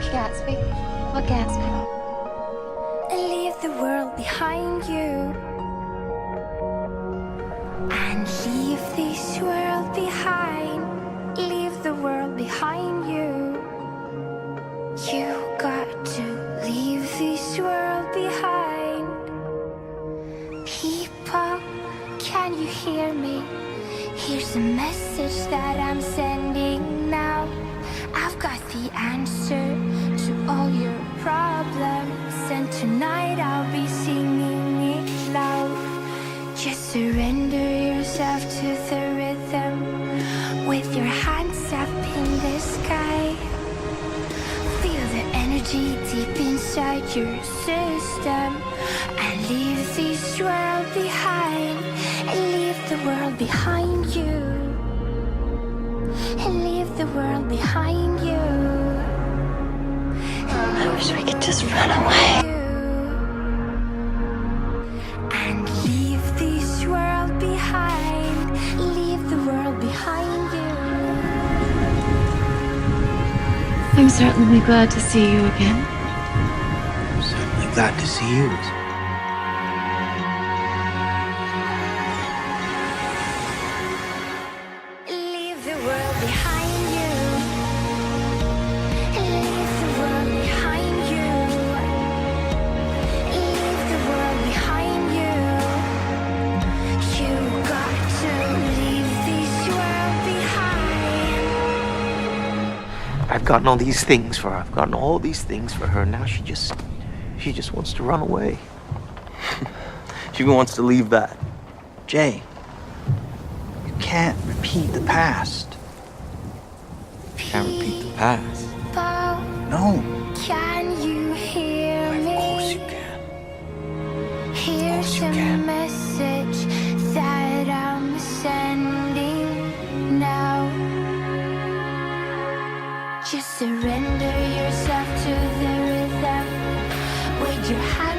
Gatsby? What Gatsby? Leave the world behind you and leave this world behind. Leave the world behind you. You got to leave this world behind. People, can you hear me? Here's a message that I'm sending now. I've got the answer to all your problems, and tonight I'll be singing it loud. Just surrender yourself to the rhythm with your hands up in the sky. Feel the energy deep inside your system, and leave this world behind. And leave the world behind you. And leave the world behind you. I wish we could just run away. And leave this world behind. Leave the world behind you. I'm certainly glad to see you again. I'm certainly glad to see you. Leave the world behind you. Leave the world behind you. Leave the world behind you. You got to leave this world behind. I've gotten all these things for her. I've gotten all these things for her. Now she just wants to run away. She wants to leave that. Jay, you can't repeat the past. Can't repeat the past. Paul, No. can you hear Of me? course you can. Here's you a can. message that I'm sending now. Just surrender yourself to the rhythm with your hands